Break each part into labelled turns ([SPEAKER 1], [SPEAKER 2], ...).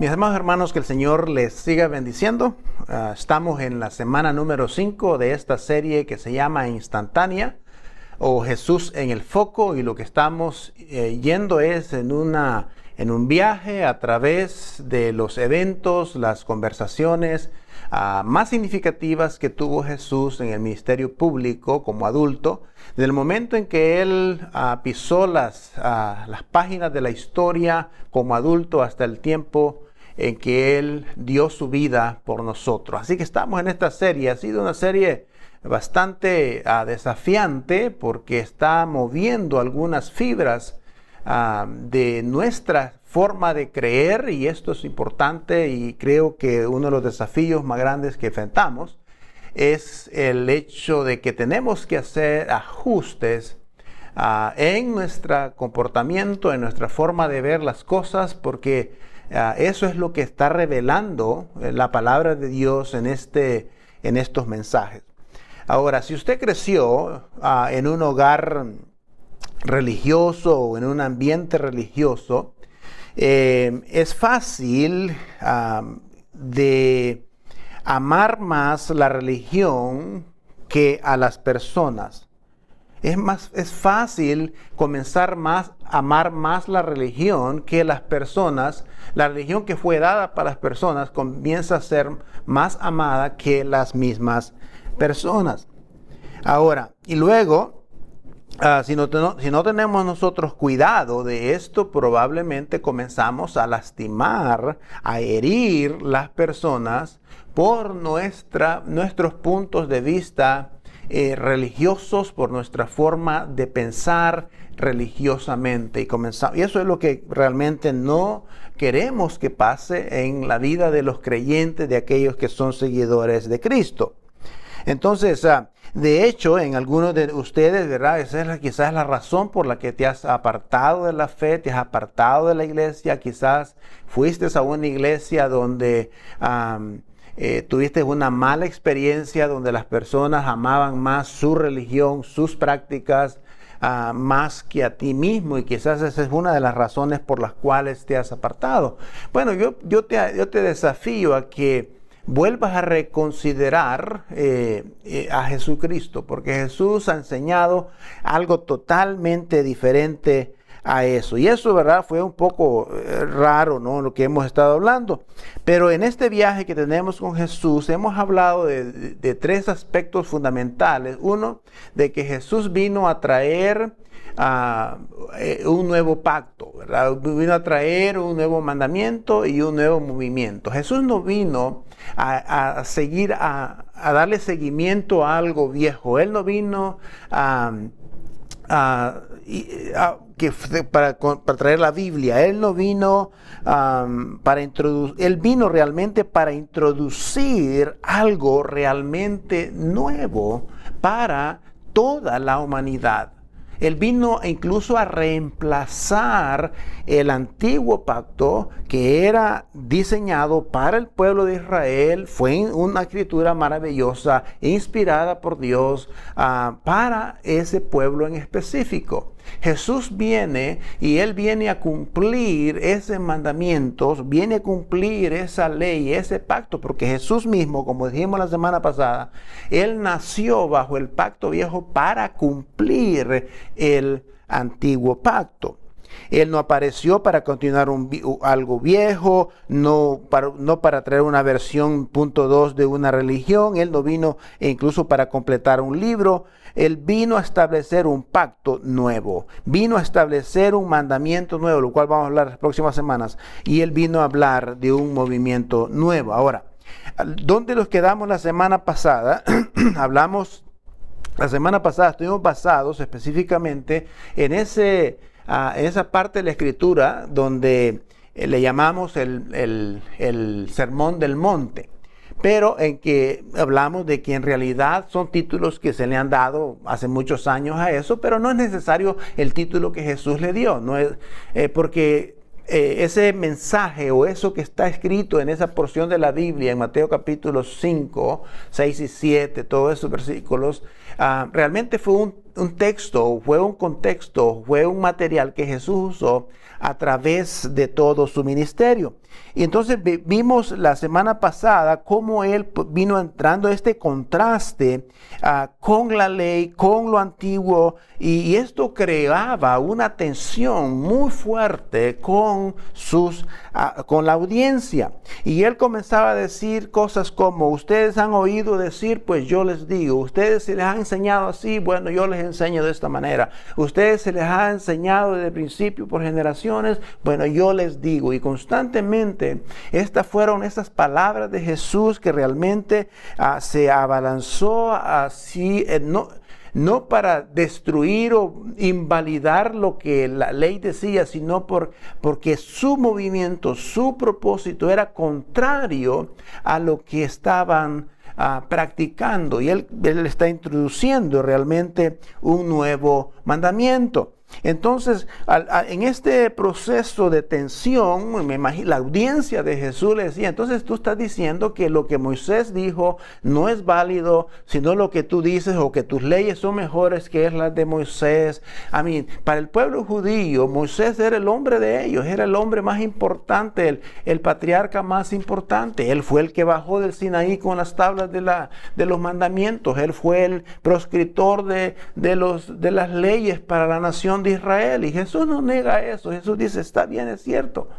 [SPEAKER 1] Mis amados hermanos, que el Señor les siga bendiciendo. Estamos en la semana número 5 de esta serie que se llama Instantánea o Jesús en el foco, y lo que estamos yendo es en un viaje a través de los eventos, las conversaciones más significativas que tuvo Jesús en el ministerio público como adulto, desde el momento en que Él pisó las páginas de la historia como adulto hasta el tiempo en que Él dio su vida por nosotros. Así que estamos en esta serie. Ha sido una serie bastante desafiante porque está moviendo algunas fibras de nuestra forma de creer, y esto es importante, y creo que uno de los desafíos más grandes que enfrentamos es el hecho de que tenemos que hacer ajustes en nuestro comportamiento, en nuestra forma de ver las cosas, porque eso es lo que está revelando la palabra de Dios en estos mensajes. Ahora, si usted creció en un hogar religioso o en un ambiente religioso, es fácil de amar más la religión que a las personas. Es fácil comenzar a amar más la religión que las personas. La religión que fue dada para las personas comienza a ser más amada que las mismas personas. Ahora, y luego, si no tenemos nosotros cuidado de esto, probablemente comenzamos a lastimar, a herir las personas por nuestros puntos de vista religiosos, por nuestra forma de pensar religiosamente, y eso es lo que realmente no queremos que pase en la vida de los creyentes, de aquellos que son seguidores de Cristo. Entonces, de hecho, en algunos de ustedes, ¿verdad? Esa es quizás la razón por la que te has apartado de la fe, te has apartado de la iglesia. Quizás fuiste a una iglesia donde tuviste una mala experiencia, donde las personas amaban más su religión, sus prácticas, más que a ti mismo, y quizás esa es una de las razones por las cuales te has apartado. Bueno, yo te desafío a que vuelvas a reconsiderar a Jesucristo, porque Jesús ha enseñado algo totalmente diferente a eso. Y eso, ¿verdad?, fue un poco raro, ¿no?, lo que hemos estado hablando. Pero en este viaje que tenemos con Jesús, hemos hablado de tres aspectos fundamentales. Uno, de que Jesús vino a traer un nuevo pacto, ¿verdad? Vino a traer un nuevo mandamiento y un nuevo movimiento. Jesús no vino a darle seguimiento a algo viejo. Él no vino para traer la Biblia. Él no vino Él vino realmente para introducir algo realmente nuevo para toda la humanidad. Él vino incluso a reemplazar el antiguo pacto que era diseñado para el pueblo de Israel. Fue una escritura maravillosa, inspirada por Dios para ese pueblo en específico. Jesús viene y Él viene a cumplir ese mandamiento, viene a cumplir esa ley, ese pacto, porque Jesús mismo, como dijimos la semana pasada, Él nació bajo el pacto viejo para cumplir el antiguo pacto. Él no apareció para continuar algo viejo, no para traer una versión .2 de una religión. Él no vino incluso para completar un libro. Él vino a establecer un pacto nuevo, vino a establecer un mandamiento nuevo, lo cual vamos a hablar las próximas semanas, y Él vino a hablar de un movimiento nuevo. Ahora, ¿dónde nos quedamos la semana pasada? La semana pasada estuvimos basados específicamente en esa parte de la Escritura donde le llamamos el Sermón del Monte, pero en que hablamos de que en realidad son títulos que se le han dado hace muchos años a eso, pero no es necesario el título que Jesús le dio, no es, porque ese mensaje o eso que está escrito en esa porción de la Biblia, en Mateo capítulo 5, 6 y 7, todos esos versículos, realmente fue un texto, fue un contexto, fue un material que Jesús usó a través de todo su ministerio. Y entonces vimos la semana pasada cómo él vino entrando este contraste con la ley, con lo antiguo, y esto creaba una tensión muy fuerte con la audiencia. Y él comenzaba a decir cosas como: ustedes han oído decir, pues yo les digo. Ustedes se les ha enseñado así, bueno, yo les enseño de esta manera. Ustedes se les ha enseñado desde el principio por generaciones, bueno, yo les digo. Y constantemente estas fueron esas palabras de Jesús que realmente se abalanzó así, no para destruir o invalidar lo que la ley decía, sino porque su movimiento, su propósito era contrario a lo que estaban practicando. Y él está introduciendo realmente un nuevo mandamiento. Entonces, en este proceso de tensión, me imagino, la audiencia de Jesús le decía: entonces tú estás diciendo que lo que Moisés dijo no es válido, sino lo que tú dices, o que tus leyes son mejores que las de Moisés. Para el pueblo judío, Moisés era el hombre de ellos, era el hombre más importante, el patriarca más importante. Él fue el que bajó del Sinaí con las tablas de los mandamientos. Él fue el proscriptor de las leyes para la nación de Israel, y Jesús no nega eso. Jesús dice: está bien, es cierto.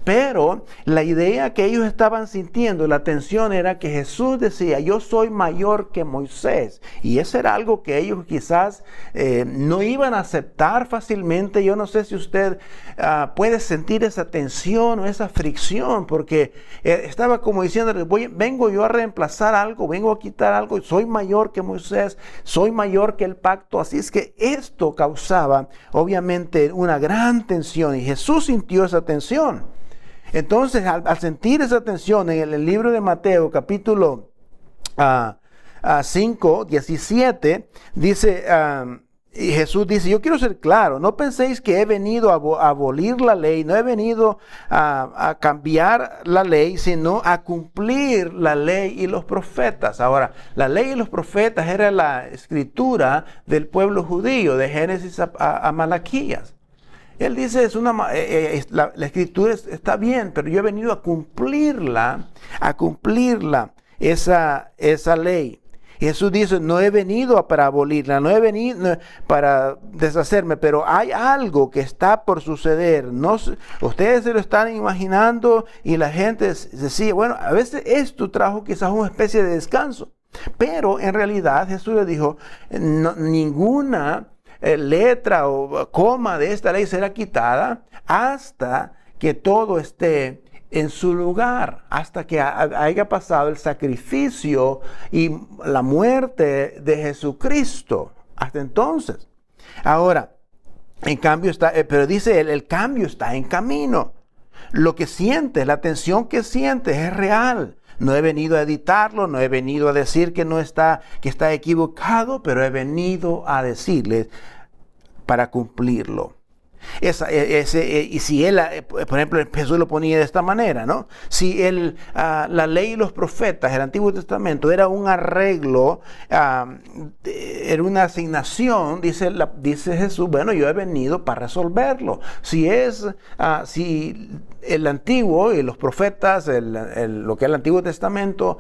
[SPEAKER 1] Pero la idea que ellos estaban sintiendo, la tensión, era que Jesús decía: yo soy mayor que Moisés. Y eso era algo que ellos quizás no iban a aceptar fácilmente. Yo no sé si usted puede sentir esa tensión o esa fricción, porque estaba como diciéndole: vengo yo a reemplazar algo, vengo a quitar algo, soy mayor que Moisés, soy mayor que el pacto. Así es que esto causaba obviamente una gran tensión, y Jesús sintió esa tensión. Entonces, al sentir esa tensión, en el libro de Mateo, capítulo 5, 17, dice, y Jesús dice: yo quiero ser claro, no penséis que he venido a abolir la ley, no he venido a cambiar la ley, sino a cumplir la ley y los profetas. Ahora, la ley y los profetas era la escritura del pueblo judío, de Génesis a Malaquías. Él dice: la escritura está bien, pero yo he venido a cumplirla, esa ley. Jesús dice: no he venido para abolirla, no he venido para deshacerme, pero hay algo que está por suceder. Ustedes se lo están imaginando, y la gente decía: bueno, a veces esto trajo quizás una especie de descanso. Pero en realidad Jesús le dijo: ninguna letra o coma de esta ley será quitada hasta que todo esté en su lugar, hasta que haya pasado el sacrificio y la muerte de Jesucristo. Hasta entonces. Ahora, en cambio pero dice él, el cambio está en camino. Lo que sientes, la tensión que sientes es real. No he venido a editarlo, no he venido a decir que está equivocado, pero he venido a decirles para cumplirlo. Y si él, por ejemplo, Jesús lo ponía de esta manera, ¿no? Si la ley y los profetas, el Antiguo Testamento, era un arreglo, era una asignación, dice Jesús: bueno, yo he venido para resolverlo. Si el Antiguo y los profetas, lo que es el Antiguo Testamento,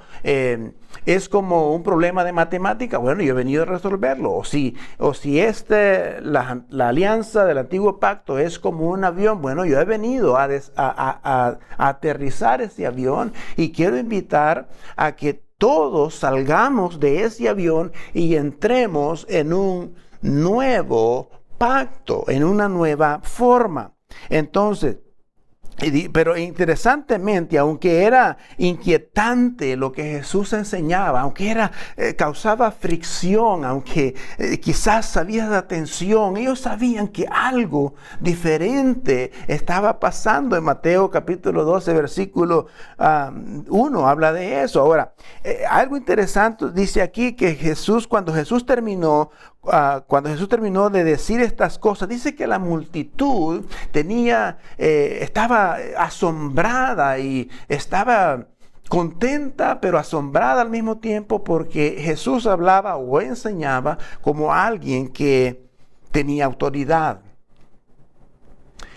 [SPEAKER 1] es como un problema de matemática, bueno, yo he venido a resolverlo. O si la alianza del antiguo pacto es como un avión, bueno, yo he venido a aterrizar ese avión, y quiero invitar a que todos salgamos de ese avión y entremos en un nuevo pacto, en una nueva forma. Entonces, pero interesantemente, aunque era inquietante lo que Jesús enseñaba, aunque causaba fricción, aunque quizás había la tensión, ellos sabían que algo diferente estaba pasando. En Mateo capítulo 12, versículo 1, habla de eso. Ahora, algo interesante dice aquí que cuando Jesús terminó de decir estas cosas, dice que la multitud estaba asombrada y estaba contenta pero asombrada al mismo tiempo, porque Jesús hablaba o enseñaba como alguien que tenía autoridad.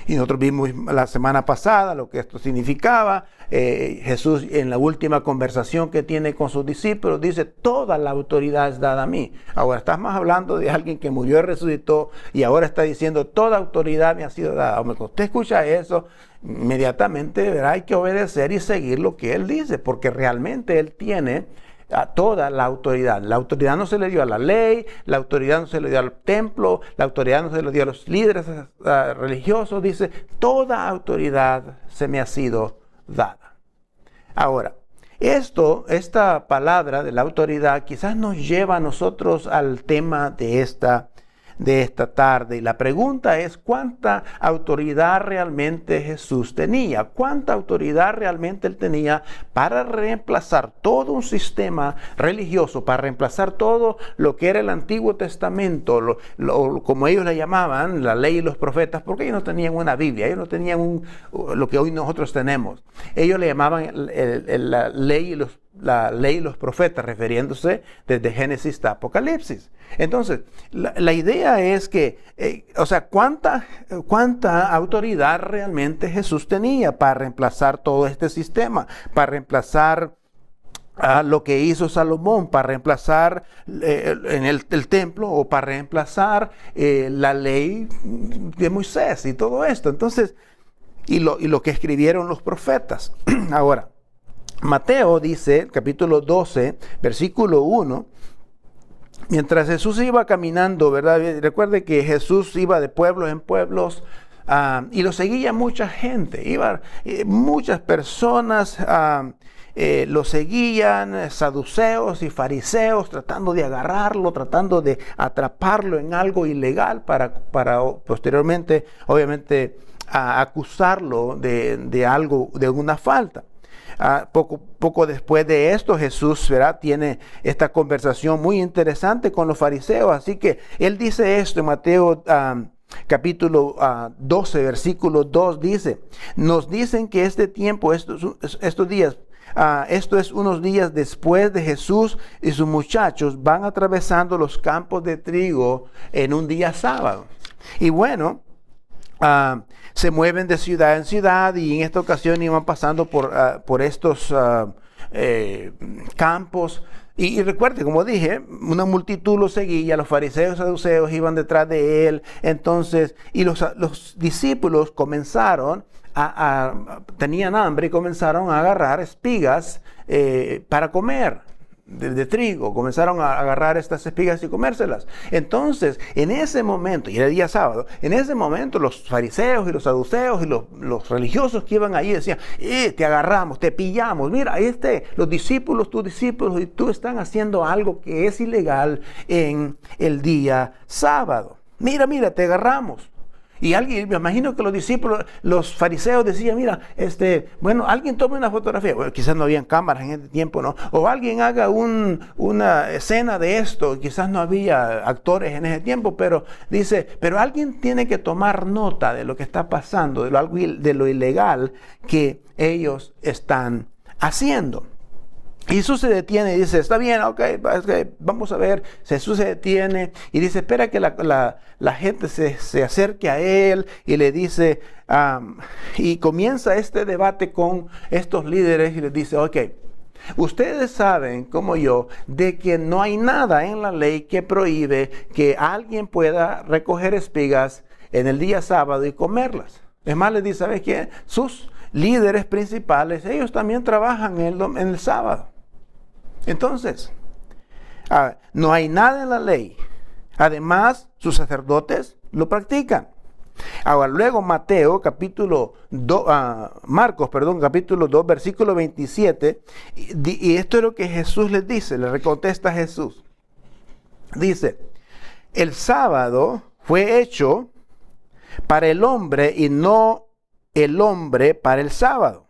[SPEAKER 1] Y nosotros vimos la semana pasada lo que esto significaba. Jesús, en la última conversación que tiene con sus discípulos, dice: toda la autoridad es dada a mí. Ahora estás más hablando de alguien que murió y resucitó, y ahora está diciendo: toda autoridad me ha sido dada. Cuando usted escucha eso, inmediatamente hay que obedecer y seguir lo que Él dice, porque realmente Él tiene a toda la autoridad. La autoridad no se le dio a la ley, la autoridad no se le dio al templo, la autoridad no se le dio a los líderes religiosos. Dice: toda autoridad se me ha sido dada. Ahora, esta palabra de la autoridad quizás nos lleva a nosotros al tema de esta tarde. Y la pregunta es: ¿cuánta autoridad realmente Jesús tenía? ¿Cuánta autoridad realmente Él tenía para reemplazar todo un sistema religioso, para reemplazar todo lo que era el Antiguo Testamento, como ellos le llamaban, la ley y los profetas? Porque ellos no tenían una Biblia, ellos no tenían lo que hoy nosotros tenemos. Ellos le llamaban la ley y los profetas, refiriéndose desde Génesis hasta Apocalipsis. Entonces, la idea es que, ¿cuánta autoridad realmente Jesús tenía para reemplazar todo este sistema? Para reemplazar lo que hizo Salomón, para reemplazar en el templo, o para reemplazar la ley de Moisés y todo esto. Entonces, y lo que escribieron los profetas. Ahora, Mateo dice, capítulo 12, versículo 1, mientras Jesús iba caminando, ¿verdad? Recuerde que Jesús iba de pueblos en pueblos y lo seguía mucha gente. Muchas personas lo seguían, saduceos y fariseos, tratando de agarrarlo, tratando de atraparlo en algo ilegal para posteriormente, obviamente, acusarlo de algo, de una falta. Poco después de esto, Jesús, ¿verdad?, tiene esta conversación muy interesante con los fariseos. Así que Él dice esto en Mateo capítulo 12, versículo 2, dice: nos dicen que este tiempo, estos días, esto es unos días después de Jesús y sus muchachos van atravesando los campos de trigo en un día sábado. Y bueno, se mueven de ciudad en ciudad, y en esta ocasión iban pasando por estos campos. Y recuerde, como dije, una multitud lo seguía, los fariseos y saduceos iban detrás de Él. Entonces, y los discípulos comenzaron tenían hambre y comenzaron a agarrar espigas para comer. De trigo, comenzaron a agarrar estas espigas y comérselas. Entonces, en ese momento, y era día sábado, en ese momento los fariseos y los saduceos y los religiosos que iban allí decían: te agarramos, te pillamos, mira, los discípulos, tus discípulos y tú están haciendo algo que es ilegal en el día sábado. Mira, te agarramos. Y alguien, me imagino que los discípulos, los fariseos decían: mira, alguien tome una fotografía. Bueno, quizás no habían cámaras en ese tiempo, ¿no? O alguien haga una escena de esto. Quizás no había actores en ese tiempo, pero dice: pero alguien tiene que tomar nota de lo que está pasando, de lo ilegal que ellos están haciendo. Y Jesús se detiene y dice: está bien, okay, vamos a ver. Jesús se detiene y dice: espera que la gente se acerque a Él, y le dice, y comienza este debate con estos líderes y les dice: ok, ustedes saben, como yo, de que no hay nada en la ley que prohíbe que alguien pueda recoger espigas en el día sábado y comerlas. Es más, les dice: ¿sabes qué? Sus líderes principales, ellos también trabajan en el sábado. Entonces, no hay nada en la ley. Además, sus sacerdotes lo practican. Ahora, luego Marcos, capítulo 2, versículo 27, y esto es lo que Jesús les dice, le contesta Jesús. Dice: el sábado fue hecho para el hombre y no el hombre para el sábado.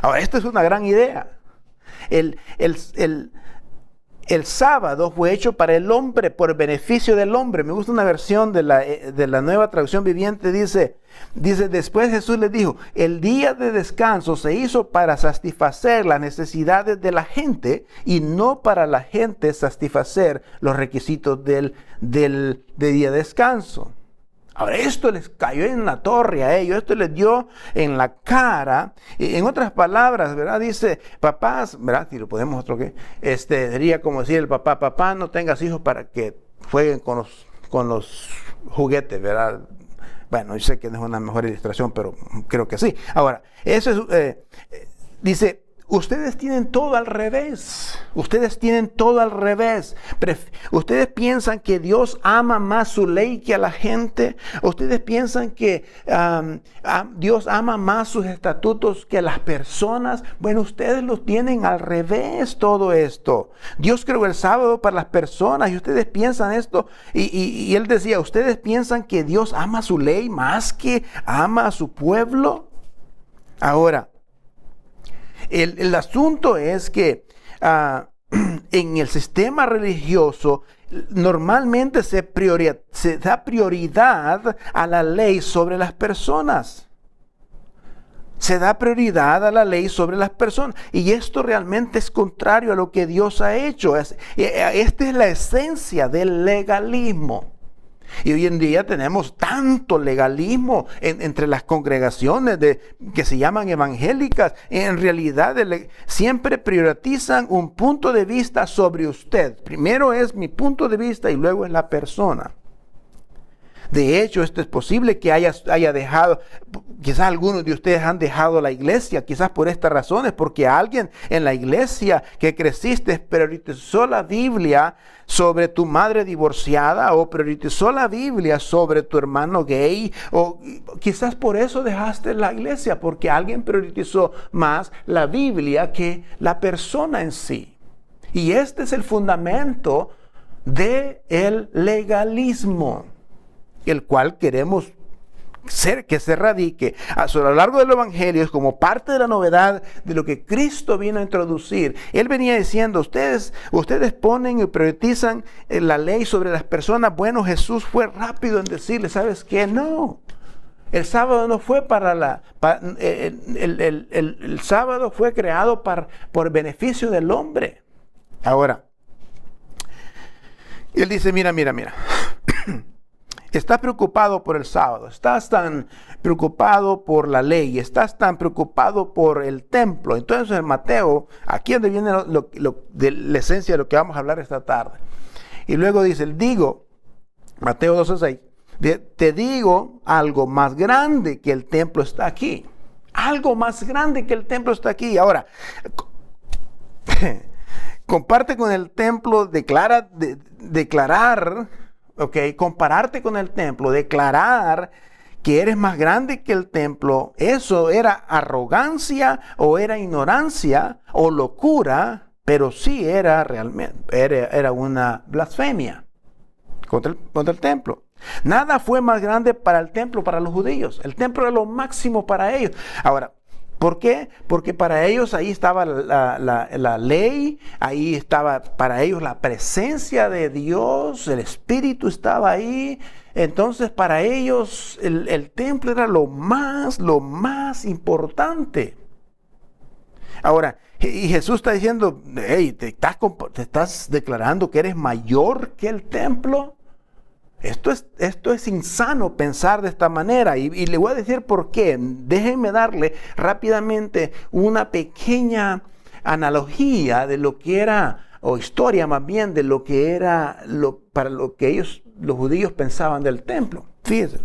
[SPEAKER 1] Ahora, esto es una gran idea. El el sábado fue hecho para el hombre, por beneficio del hombre. Me gusta una versión de la Nueva Traducción Viviente, dice, después Jesús les dijo, el día de descanso se hizo para satisfacer las necesidades de la gente y no para la gente satisfacer los requisitos del día de descanso. Ahora, esto les cayó en la torre a ellos, esto les dio en la cara. En otras palabras, ¿verdad? Dice, papás, ¿verdad? Si lo podemos otro que, sería como decir el papá, no tengas hijos para que jueguen con los juguetes, ¿verdad? Bueno, yo sé que no es una mejor ilustración, pero creo que sí. Ahora, eso es, dice, ustedes tienen todo al revés. Ustedes tienen todo al revés. Ustedes piensan que Dios ama más su ley que a la gente. Ustedes piensan que Dios ama más sus estatutos que a las personas. Bueno, ustedes lo tienen al revés todo esto. Dios creó el sábado para las personas y ustedes piensan esto. Y él decía, ustedes piensan que Dios ama su ley más que ama a su pueblo. Ahora, el asunto es que en el sistema religioso normalmente se da prioridad a la ley sobre las personas. Se da prioridad a la ley sobre las personas. Y esto realmente es contrario a lo que Dios ha hecho. Esta es la esencia del legalismo. Y hoy en día tenemos tanto legalismo entre las congregaciones que se llaman evangélicas. En realidad siempre priorizan un punto de vista sobre usted. Primero es mi punto de vista y luego es la persona. De hecho, esto es posible que haya dejado, quizás algunos de ustedes han dejado la iglesia, quizás por estas razones, porque alguien en la iglesia que creciste priorizó la Biblia sobre tu madre divorciada, o priorizó la Biblia sobre tu hermano gay, o quizás por eso dejaste la iglesia, porque alguien priorizó más la Biblia que la persona en sí. Y este es el fundamento del legalismo, el cual queremos que se radique a lo largo del evangelio. Es como parte de la novedad de lo que Cristo vino a introducir. Él venía diciendo, ustedes ponen y priorizan la ley sobre las personas. Bueno, Jesús fue rápido en decirle, ¿sabes qué? No. El sábado no fue el sábado fue creado por beneficio del hombre. Ahora, él dice, mira. Estás preocupado por el sábado, estás tan preocupado por la ley, estás tan preocupado por el templo. Entonces en Mateo, aquí es donde viene de la esencia de lo que vamos a hablar esta tarde. Y luego dice, Mateo 12:6, te digo algo más grande que el templo está aquí. Algo más grande que el templo está aquí. Ahora, comparte con el templo, declarar, compararte con el templo, declarar que eres más grande que el templo, ¿eso era arrogancia o era ignorancia o locura? Pero sí era realmente, era una blasfemia contra el templo. Nada fue más grande para el templo, para los judíos. El templo era lo máximo para ellos. Ahora, ¿por qué? Porque para ellos ahí estaba la ley, ahí estaba para ellos la presencia de Dios, el Espíritu estaba ahí. Entonces para ellos el templo era lo más importante. Ahora, y Jesús está diciendo, hey, ¿te estás declarando que eres mayor que el templo? Esto es insano pensar de esta manera, y le voy a decir por qué. Déjenme darle rápidamente una pequeña analogía de lo que era, o historia más bien, de lo que era para lo que ellos, los judíos, pensaban del templo. Fíjense.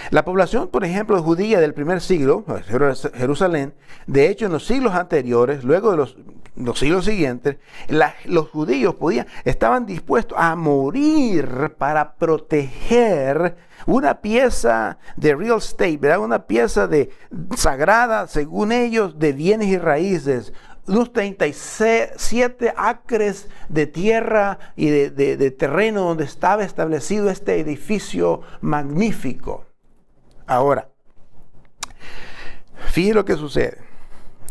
[SPEAKER 1] La población, por ejemplo, judía del primer siglo, Jerusalén, de hecho en los siglos anteriores, luego de los siglos siguientes, los judíos estaban dispuestos a morir para proteger una pieza de real estate, ¿verdad? Una pieza sagrada, según ellos, de bienes y raíces. Unos 37 acres de tierra y de terreno donde estaba establecido este edificio magnífico. Ahora, fíjense lo que sucede.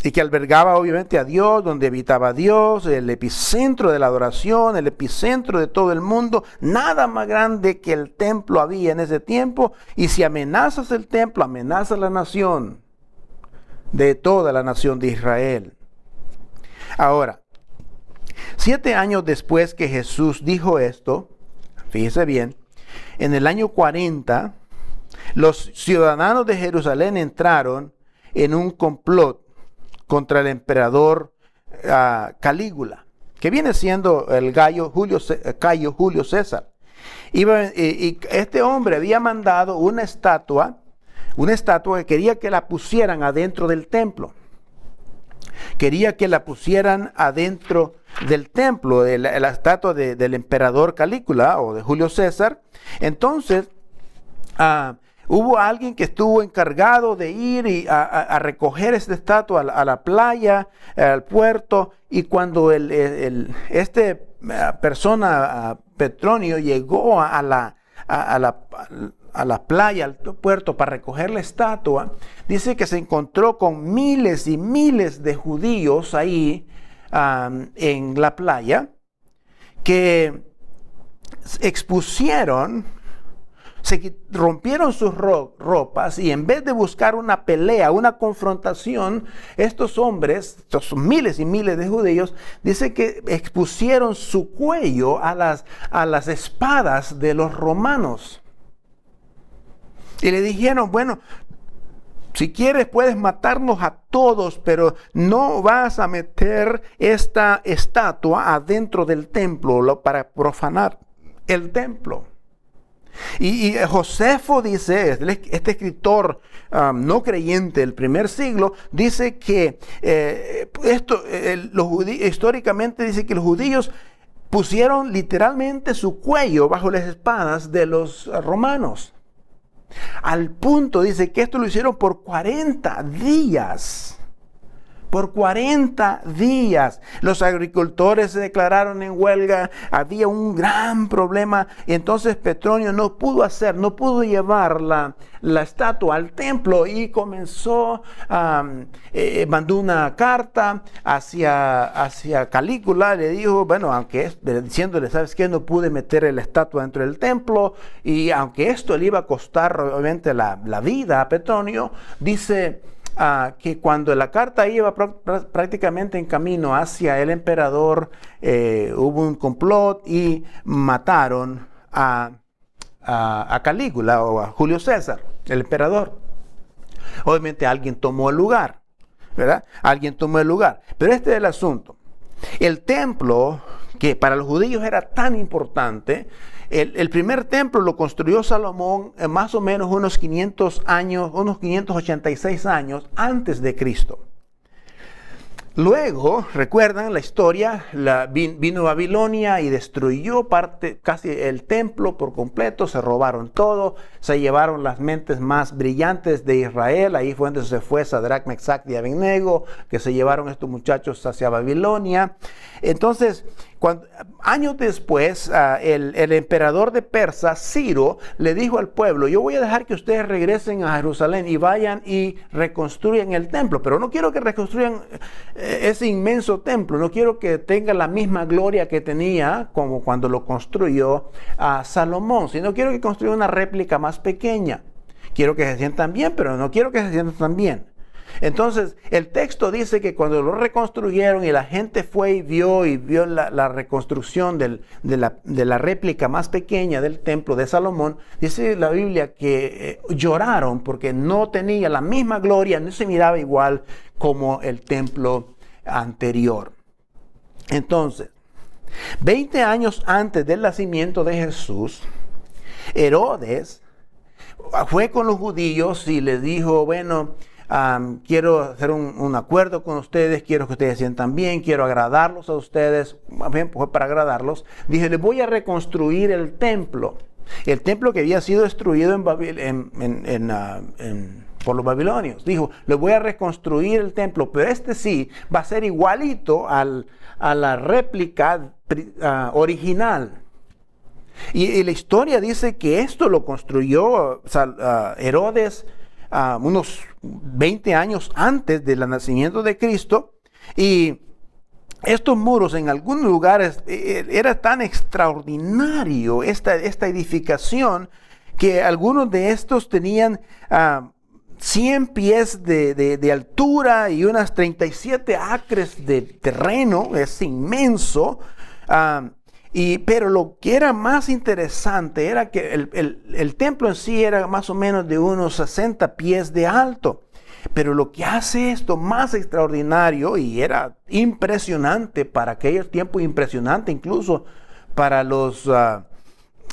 [SPEAKER 1] y que albergaba obviamente a Dios, donde habitaba Dios, el epicentro de la adoración, el epicentro de todo el mundo. Nada más grande que el templo había en ese tiempo, y si amenazas el templo, amenazas la nación, de toda la nación de Israel. Ahora, 7 años después que Jesús dijo esto, fíjese bien, en el año 40, los ciudadanos de Jerusalén entraron en un complot contra el emperador Calígula, que viene siendo el Cayo Julio César. Y este hombre había mandado una estatua que quería que la pusieran adentro del templo. Quería que la pusieran adentro del templo, de la estatua del emperador Calígula o de Julio César. Entonces, hubo alguien que estuvo encargado de ir a recoger esta estatua a la playa, al puerto, y cuando persona, Petronio, llegó a la playa, al puerto, para recoger la estatua, dice que se encontró con miles y miles de judíos ahí en la playa, que rompieron sus ropas, y en vez de buscar una pelea, una confrontación, estos hombres, estos miles y miles de judíos, dice que expusieron su cuello a las espadas de los romanos. Y le dijeron, bueno, si quieres puedes matarnos a todos, pero no vas a meter esta estatua adentro del templo para profanar el templo. Y Josefo dice, este escritor no creyente del primer siglo, dice que históricamente dice que los judíos pusieron literalmente su cuello bajo las espadas de los romanos. Al punto, dice, que esto lo hicieron por 40 días. Por 40 días. Los agricultores se declararon en huelga. Había un gran problema. Y entonces Petronio no pudo llevar la estatua al templo, y comenzó, mandó una carta hacia Calígula. Le dijo, bueno, diciéndole, ¿sabes qué? No pude meter la estatua dentro del templo, y aunque esto le iba a costar obviamente la vida a Petronio, dice que cuando la carta iba prácticamente en camino hacia el emperador, hubo un complot y mataron a Calígula o a Julio César, el emperador. Obviamente alguien tomó el lugar, ¿verdad? Alguien tomó el lugar. Pero este es el asunto. El templo, que para los judíos era tan importante, el primer templo lo construyó Salomón más o menos unos 586 años antes de Cristo. Luego, recuerdan la historia, vino Babilonia y destruyó casi el templo por completo, se robaron todo, se llevaron las mentes más brillantes de Israel. Ahí fue donde se fue Sadrach, Mesach y Abednego, que se llevaron estos muchachos hacia Babilonia. Entonces, años después, el emperador de Persia, Ciro, le dijo al pueblo, yo voy a dejar que ustedes regresen a Jerusalén y vayan y reconstruyan el templo, pero no quiero que reconstruyan ese inmenso templo, no quiero que tenga la misma gloria que tenía como cuando lo construyó Salomón, sino quiero que construyan una réplica más pequeña. Quiero que se sientan bien, pero no quiero que se sientan tan bien. Entonces, el texto dice que cuando lo reconstruyeron y la gente fue y vio la reconstrucción de la réplica más pequeña del templo de Salomón, dice la Biblia que lloraron porque no tenía la misma gloria, no se miraba igual como el templo anterior. Entonces, 20 años antes del nacimiento de Jesús, Herodes fue con los judíos y les dijo, bueno, quiero hacer un acuerdo con ustedes, quiero que ustedes se sientan bien, quiero agradarlos a ustedes. Bien, pues para agradarlos, dije, les voy a reconstruir el templo que había sido destruido por los babilonios. Dijo, les voy a reconstruir el templo, pero este sí va a ser igualito a la réplica original. Y la historia dice que esto lo construyó Herodes unos 20 años antes del nacimiento de Cristo. Y estos muros en algunos lugares era tan extraordinario esta edificación, que algunos de estos tenían 100 pies de altura y unas 37 acres de terreno. Es inmenso. Pero lo que era más interesante era que el templo en sí era más o menos de unos 60 pies de alto. Pero lo que hace esto más extraordinario, y era impresionante para aquellos tiempos, impresionante incluso para los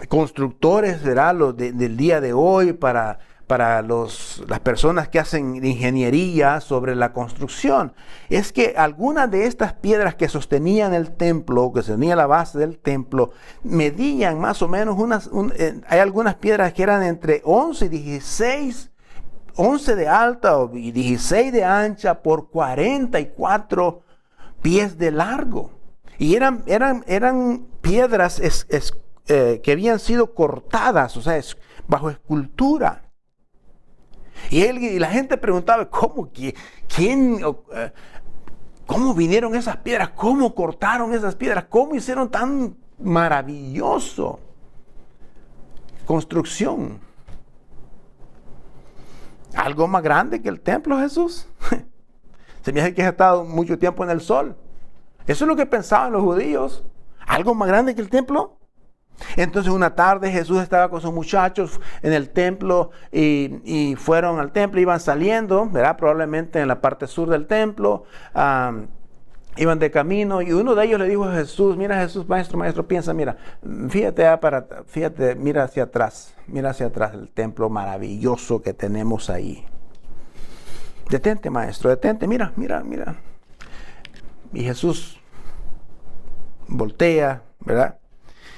[SPEAKER 1] constructores, ¿verdad? Del día de hoy, para las personas que hacen ingeniería sobre la construcción, es que algunas de estas piedras que sostenían el templo, que sostenía la base del templo, medían más o menos hay algunas piedras que eran entre 11 y 16, 11 de alta y 16 de ancha por 44 pies de largo. Y eran piedras que habían sido cortadas, o sea, bajo escultura. Y la gente preguntaba, ¿cómo vinieron esas piedras? ¿Cómo cortaron esas piedras? ¿Cómo hicieron tan maravilloso construcción? ¿Algo más grande que el templo, Jesús? Se me hace que has estado mucho tiempo en el sol. Eso es lo que pensaban los judíos. ¿Algo más grande que el templo? Entonces una tarde Jesús estaba con sus muchachos en el templo y fueron al templo, iban saliendo, ¿verdad? Probablemente en la parte sur del templo, iban de camino, y uno de ellos le dijo a Jesús, mira Jesús, maestro, piensa, mira, fíjate, mira hacia atrás el templo maravilloso que tenemos ahí. Detente, maestro, detente, mira. Y Jesús voltea, ¿verdad?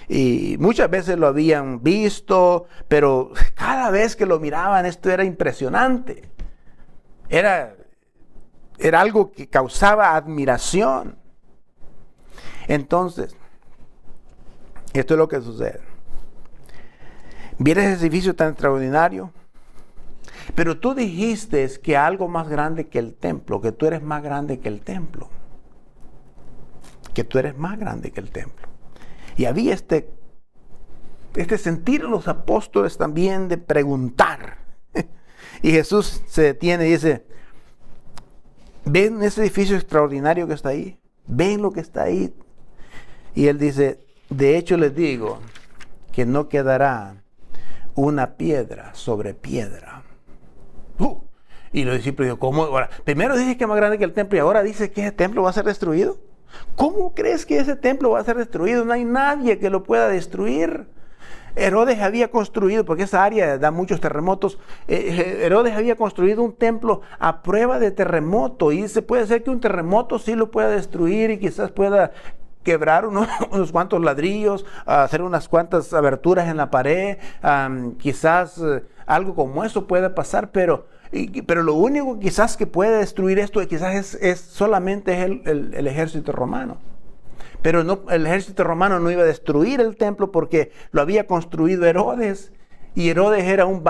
[SPEAKER 1] Y muchas veces lo habían visto, pero cada vez que lo miraban esto era impresionante. Era algo que causaba admiración. Entonces, esto es lo que sucede. ¿Vieres ese edificio tan extraordinario? Pero tú dijiste que algo más grande que el templo, que tú eres más grande que el templo. Que tú eres más grande que el templo. Y había este sentir en los apóstoles también de preguntar. Y Jesús se detiene y dice, ¿ven ese edificio extraordinario que está ahí? ¿Ven lo que está ahí? Y él dice, de hecho les digo que no quedará una piedra sobre piedra. Y los discípulos dijeron, ¿cómo? Ahora, primero dice que es más grande que el templo y ahora dice que ese templo va a ser destruido. ¿Cómo crees que ese templo va a ser destruido? No hay nadie que lo pueda destruir. Herodes había construido, porque esa área da muchos terremotos, Herodes había construido un templo a prueba de terremoto, y se puede ser que un terremoto sí lo pueda destruir y quizás pueda quebrar unos cuantos ladrillos, hacer unas cuantas aberturas en la pared, quizás algo como eso pueda pasar, pero lo único quizás que puede destruir esto quizás es solamente el ejército romano. Pero no, el ejército romano no iba a destruir el templo porque lo había construido Herodes, y Herodes era un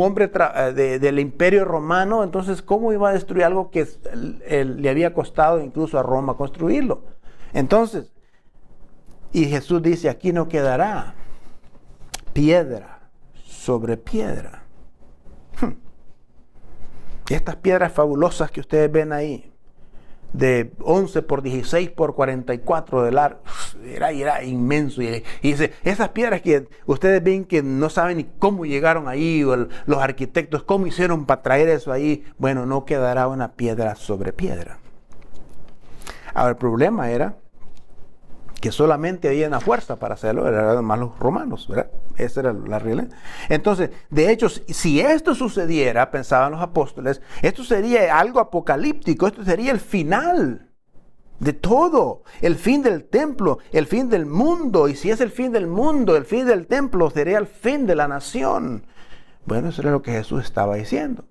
[SPEAKER 1] hombre del imperio romano. Entonces, ¿cómo iba a destruir algo que le había costado incluso a Roma construirlo? Entonces, y Jesús dice, aquí no quedará piedra sobre piedra. Y estas piedras fabulosas que ustedes ven ahí, de 11 por 16 por 44 de largo, era inmenso. Y dice, esas piedras que ustedes ven que no saben ni cómo llegaron ahí, o los arquitectos, cómo hicieron para traer eso ahí, bueno, no quedará una piedra sobre piedra. Ahora, el problema era que solamente había una fuerza para hacerlo, eran más los romanos, ¿verdad? Esa era la realidad. Entonces, de hecho, si esto sucediera, pensaban los apóstoles, esto sería algo apocalíptico, esto sería el final de todo, el fin del templo, el fin del mundo. Y si es el fin del mundo, el fin del templo, sería el fin de la nación. Bueno, eso era lo que Jesús estaba diciendo.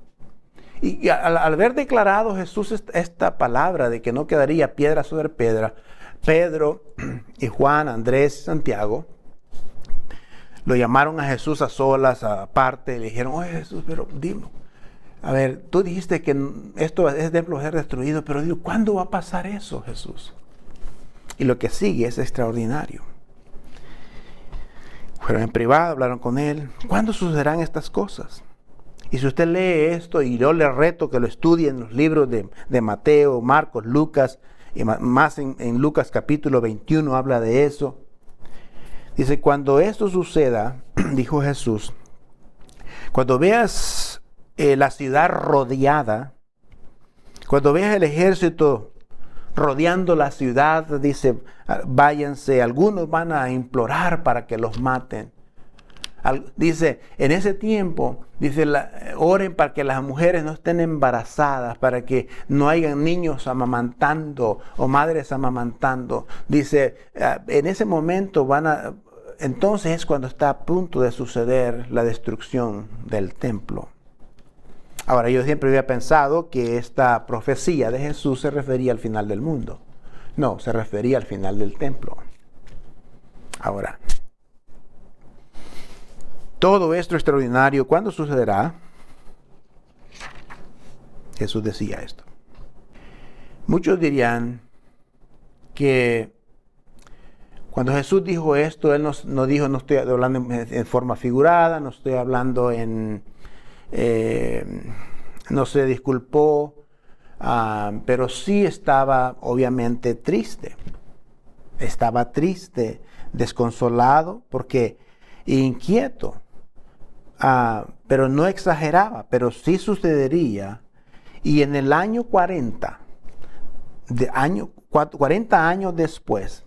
[SPEAKER 1] Y al haber declarado Jesús esta palabra de que no quedaría piedra sobre piedra, Pedro y Juan, Andrés, Santiago, lo llamaron a Jesús a solas, aparte, y le dijeron, oye Jesús, pero dime, a ver, tú dijiste que este templo va a ser destruido, pero digo, ¿cuándo va a pasar eso, Jesús? Y lo que sigue es extraordinario. Fueron en privado, hablaron con él. ¿Cuándo sucederán estas cosas? Y si usted lee esto, y yo le reto que lo estudie en los libros de Mateo, Marcos, Lucas, y más en Lucas capítulo 21 habla de eso. Dice, cuando esto suceda, dijo Jesús, cuando veas la ciudad rodeada, cuando veas el ejército rodeando la ciudad, dice, váyanse, algunos van a implorar para que los maten. Dice, en ese tiempo, dice, oren para que las mujeres no estén embarazadas, para que no hayan niños amamantando o madres amamantando. Dice, en ese momento entonces es cuando está a punto de suceder la destrucción del templo. Ahora, yo siempre había pensado que esta profecía de Jesús se refería al final del mundo. No, se refería al final del templo. Ahora, todo esto extraordinario, ¿cuándo sucederá? Jesús decía esto. Muchos dirían que cuando Jesús dijo esto, Él no dijo, no estoy hablando en forma figurada, no estoy hablando no se disculpó, pero sí estaba obviamente triste. Estaba triste, desconsolado, porque inquieto. Pero no exageraba, pero sí sucedería. Y en el año 40 años después,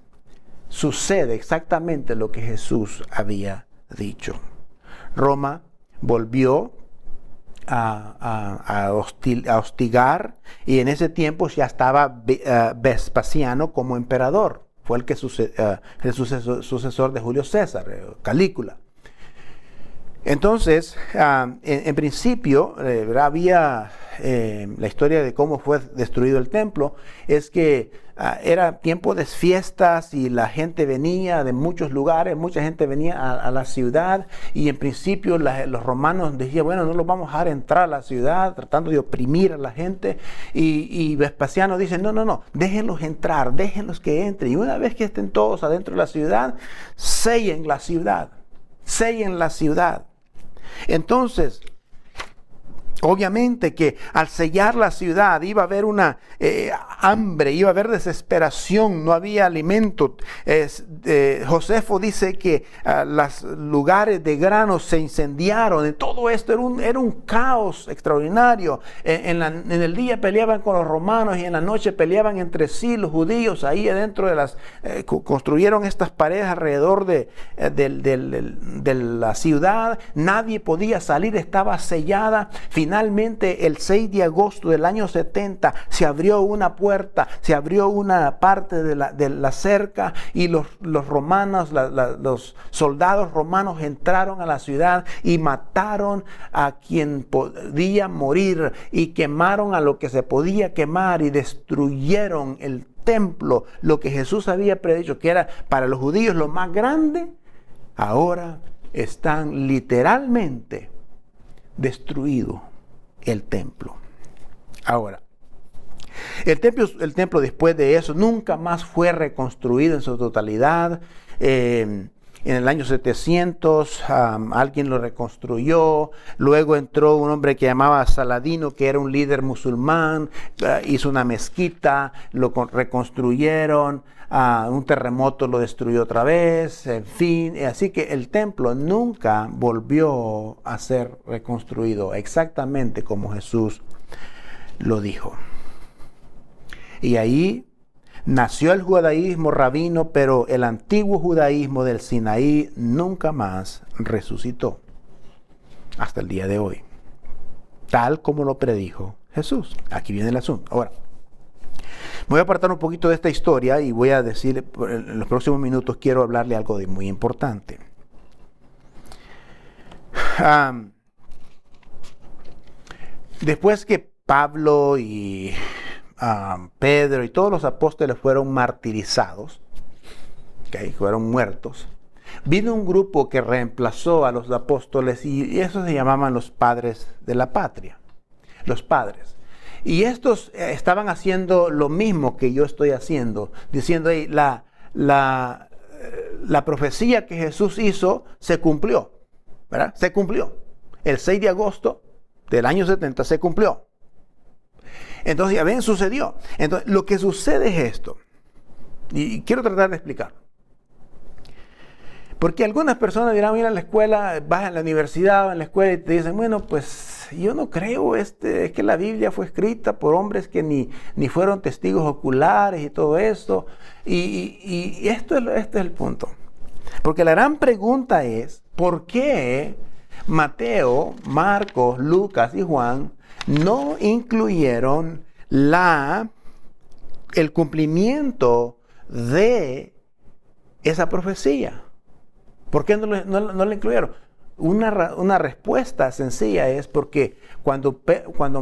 [SPEAKER 1] sucede exactamente lo que Jesús había dicho. Roma volvió a hostigar, y en ese tiempo ya estaba Vespasiano como emperador. Fue el sucesor de Julio César, Calígula. Entonces, en principio, había la historia de cómo fue destruido el templo, es que era tiempo de fiestas y la gente venía de muchos lugares, mucha gente venía a la ciudad, y en principio los romanos decían, bueno, no los vamos a dejar entrar a la ciudad, tratando de oprimir a la gente, y Vespasiano dice, no, déjenlos entrar, déjenlos que entren, y una vez que estén todos adentro de la ciudad, sellen la ciudad. Entonces, obviamente que al sellar la ciudad iba a haber una hambre, iba a haber desesperación, no había alimento. Josefo dice que los lugares de granos se incendiaron. Todo esto era un caos extraordinario. En el día peleaban con los romanos y en la noche peleaban entre sí los judíos. Ahí adentro construyeron estas paredes alrededor de la ciudad. Nadie podía salir, estaba sellada. Finalmente, el 6 de agosto del año 70, se abrió una puerta, se abrió una parte de la cerca, y los romanos, los soldados romanos entraron a la ciudad y mataron a quien podía morir, y quemaron a lo que se podía quemar, y destruyeron el templo. Lo que Jesús había predicho que era para los judíos lo más grande, ahora están literalmente destruido el templo. Ahora, el templo después de eso nunca más fue reconstruido en su totalidad. En el año 700 alguien lo reconstruyó. Luego entró un hombre que llamaba Saladino, que era un líder musulmán, hizo una mezquita, lo reconstruyeron. Un terremoto lo destruyó otra vez, en fin. Así que el templo nunca volvió a ser reconstruido exactamente como Jesús lo dijo. Y ahí nació el judaísmo rabino, pero el antiguo judaísmo del Sinaí nunca más resucitó hasta el día de hoy, tal como lo predijo Jesús. Aquí viene el asunto. Ahora, me voy a apartar un poquito de esta historia y voy a decir, en los próximos minutos quiero hablarle algo de muy importante. Después que Pablo y Pedro y todos los apóstoles fueron martirizados, fueron muertos, vino un grupo que reemplazó a los apóstoles, y esos se llamaban los padres de la patria. los padres. Y estos estaban haciendo lo mismo que yo estoy haciendo, diciendo, hey, la profecía que Jesús hizo se cumplió, ¿verdad? Se cumplió. El 6 de agosto del año 70 se cumplió. Entonces, ya ven, sucedió. Entonces, lo que sucede es esto. Y quiero tratar de explicar. Porque algunas personas dirán, mira, en la escuela, vas a la universidad o en la escuela y te dicen, bueno, pues yo no creo, es que la Biblia fue escrita por hombres que ni fueron testigos oculares y todo esto. Y esto es el punto. Porque la gran pregunta es, ¿por qué Mateo, Marcos, Lucas y Juan no incluyeron el cumplimiento de esa profecía? ¿Por qué no la incluyeron? Una respuesta sencilla es porque cuando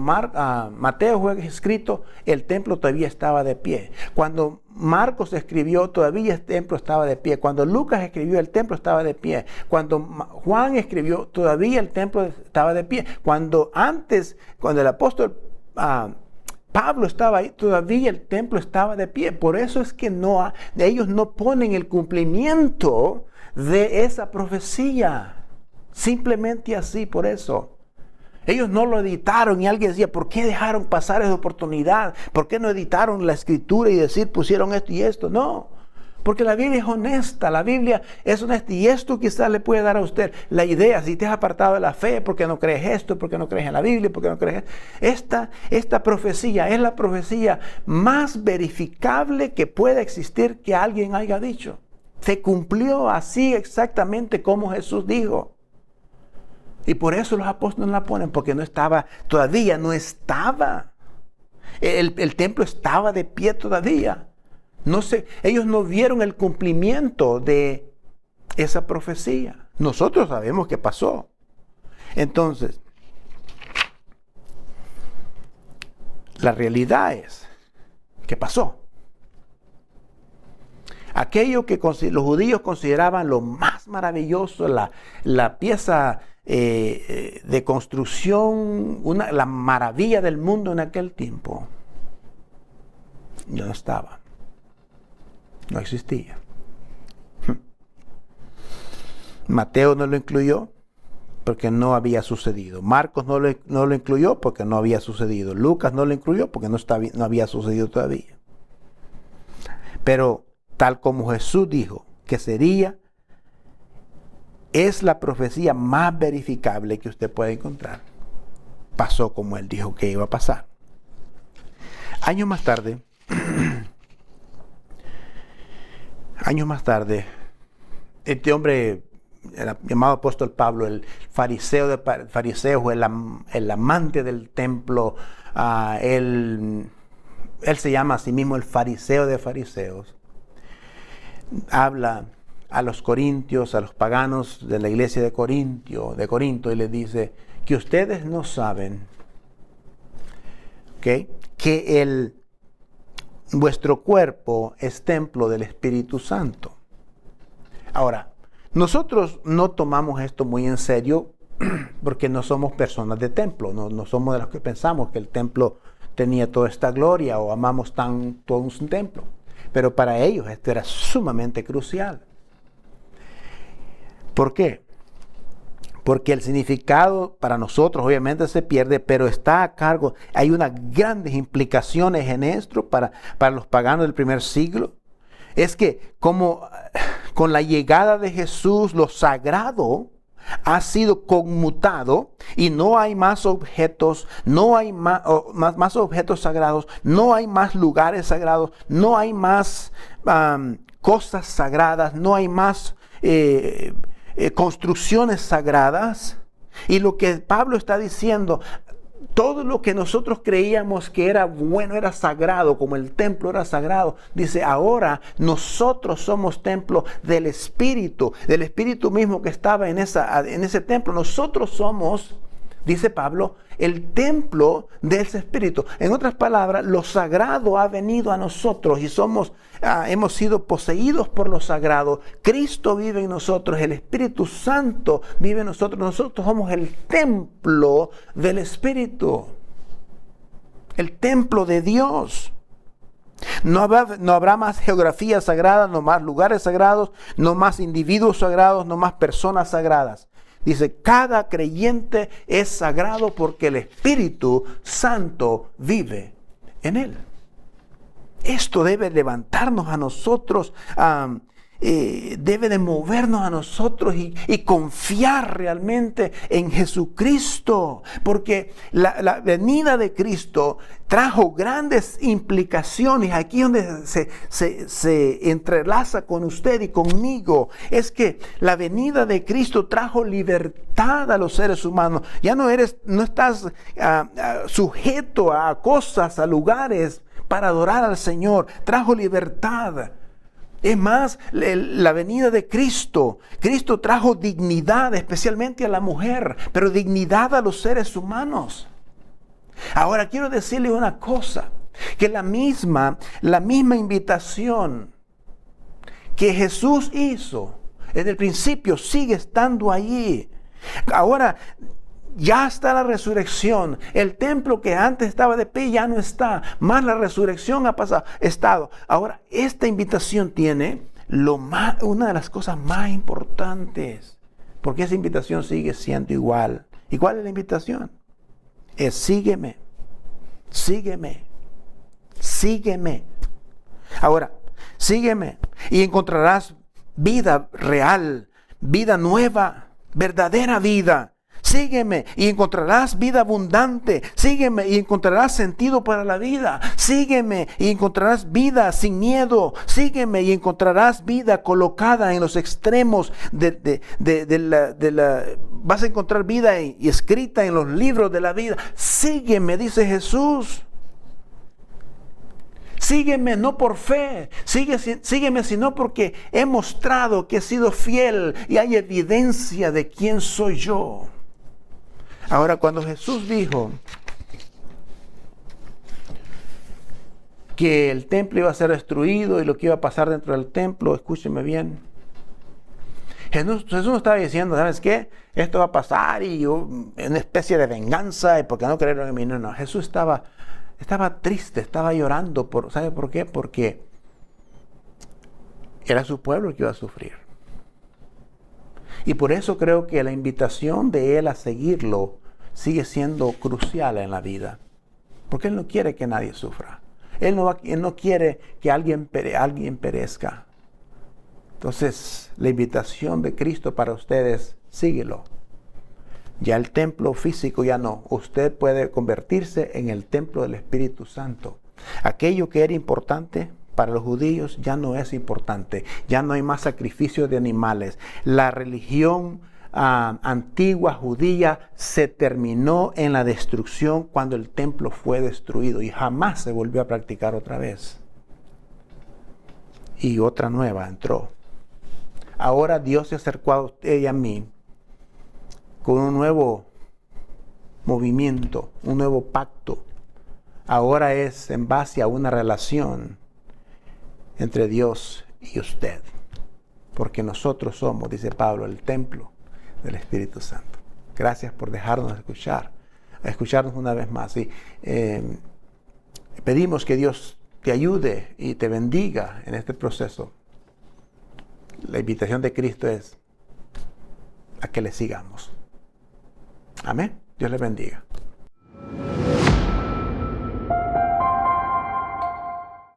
[SPEAKER 1] Mateo fue escrito, el templo todavía estaba de pie. Cuando Marcos escribió, todavía el templo estaba de pie. Cuando Lucas escribió, el templo estaba de pie. Cuando Juan escribió, todavía el templo estaba de pie. Cuando el apóstol Pablo estaba ahí, todavía el templo estaba de pie. Por eso es que ellos no ponen el cumplimiento de esa profecía. Simplemente así, por eso. Ellos no lo editaron y alguien decía, ¿por qué dejaron pasar esa oportunidad? ¿Por qué no editaron la escritura y pusieron esto y esto? No, porque la Biblia es honesta, la Biblia es honesta y esto quizás le puede dar a usted la idea, si te has apartado de la fe, porque no crees esto, porque no crees en la Biblia, porque no crees esta profecía es la profecía más verificable que pueda existir que alguien haya dicho. Se cumplió así exactamente como Jesús dijo. Y por eso los apóstoles no la ponen, porque todavía no estaba. El templo estaba de pie todavía. Ellos no vieron el cumplimiento de esa profecía. Nosotros sabemos qué pasó. Entonces, la realidad es que pasó. Aquello que los judíos consideraban lo más maravilloso, la pieza de construcción, la maravilla del mundo en aquel tiempo, no estaba, no existía. Mateo no lo incluyó porque no había sucedido. Marcos no lo incluyó porque no había sucedido. Lucas no lo incluyó porque no había sucedido todavía. Pero tal como Jesús dijo que sería, es la profecía más verificable que usted puede encontrar. Pasó como él dijo que iba a pasar. Años más tarde, este hombre, el llamado apóstol Pablo, el fariseo de fariseos, el amante del templo, él se llama a sí mismo el fariseo de fariseos. Habla a los corintios, a los paganos de la iglesia de Corinto, y les dice que ustedes no saben, ¿okay?, que vuestro cuerpo es templo del Espíritu Santo. Ahora, nosotros no tomamos esto muy en serio porque no somos personas de templo, no somos de los que pensamos que el templo tenía toda esta gloria o amamos tanto un templo. Pero para ellos esto era sumamente crucial. ¿Por qué? Porque el significado para nosotros obviamente se pierde, pero está a cargo. Hay unas grandes implicaciones en esto para los paganos del primer siglo. Es que como con la llegada de Jesús, lo sagrado ha sido conmutado y no hay más objetos, no hay más objetos sagrados, no hay más lugares sagrados, no hay más cosas sagradas, no hay más construcciones sagradas. Y lo que Pablo está diciendo, todo lo que nosotros creíamos que era bueno, era sagrado, como el templo era sagrado, dice, ahora nosotros somos templo del Espíritu mismo que estaba en ese templo. Nosotros somos, dice Pablo, el templo de ese Espíritu. En otras palabras, lo sagrado ha venido a nosotros y hemos sido poseídos por lo sagrado. Cristo vive en nosotros, el Espíritu Santo vive en nosotros. Nosotros somos el templo del Espíritu. el templo de Dios. No habrá más geografía sagrada, no más lugares sagrados, no más individuos sagrados, no más personas sagradas. Dice, cada creyente es sagrado porque el Espíritu Santo vive en él. Esto debe levantarnos a nosotros, debe de movernos a nosotros y confiar realmente en Jesucristo, porque la venida de Cristo trajo grandes implicaciones. Aquí donde se entrelaza con usted y conmigo, es que la venida de Cristo trajo libertad a los seres humanos. Ya no estás sujeto a cosas, a lugares para adorar al Señor. Trajo libertad. Es más, la venida de Cristo trajo dignidad, especialmente a la mujer, pero dignidad a los seres humanos. Ahora quiero decirle una cosa, que la misma invitación que Jesús hizo desde el principio sigue estando allí. Ahora ya está la resurrección. El templo que antes estaba de pie ya no está. Más la resurrección ha estado. Ahora, esta invitación tiene una de las cosas más importantes. Porque esa invitación sigue siendo igual. ¿Y cuál es la invitación? Es sígueme. Sígueme. Sígueme. Ahora, sígueme y encontrarás vida real, vida nueva, verdadera vida. Sígueme y encontrarás vida abundante. Sígueme y encontrarás sentido para la vida. Sígueme y encontrarás vida sin miedo. Sígueme y encontrarás vida colocada en los extremos vas a encontrar vida y escrita en los libros de la vida. Sígueme, dice Jesús. Sígueme no por fe, sígueme sino porque he mostrado que he sido fiel y hay evidencia de quién soy yo. Ahora, cuando Jesús dijo que el templo iba a ser destruido y lo que iba a pasar dentro del templo, escúcheme bien. Jesús no estaba diciendo, ¿sabes qué? Esto va a pasar y una especie de venganza y porque no creyeron en mí. No, Jesús estaba triste, estaba llorando. ¿Sabe por qué? Porque era su pueblo el que iba a sufrir. Y por eso creo que la invitación de Él a seguirlo sigue siendo crucial en la vida. Porque Él no quiere que nadie sufra. Él no quiere que alguien perezca. Entonces, la invitación de Cristo para ustedes, síguelo. Ya el templo físico ya no. Usted puede convertirse en el templo del Espíritu Santo. Aquello que era importante para los judíos ya no es importante. Ya no hay más sacrificios de animales. La religión antigua judía se terminó en la destrucción cuando el templo fue destruido y jamás se volvió a practicar otra vez. Y otra nueva entró. Ahora Dios se acercó a usted y a mí con un nuevo movimiento, un nuevo pacto. Ahora es en base a una relación entre Dios y usted. Porque nosotros somos, dice Pablo, el templo del Espíritu Santo. Gracias por dejarnos escucharnos una vez más. Y pedimos que Dios te ayude y te bendiga en este proceso. La invitación de Cristo es a que le sigamos. Amén. Dios le bendiga.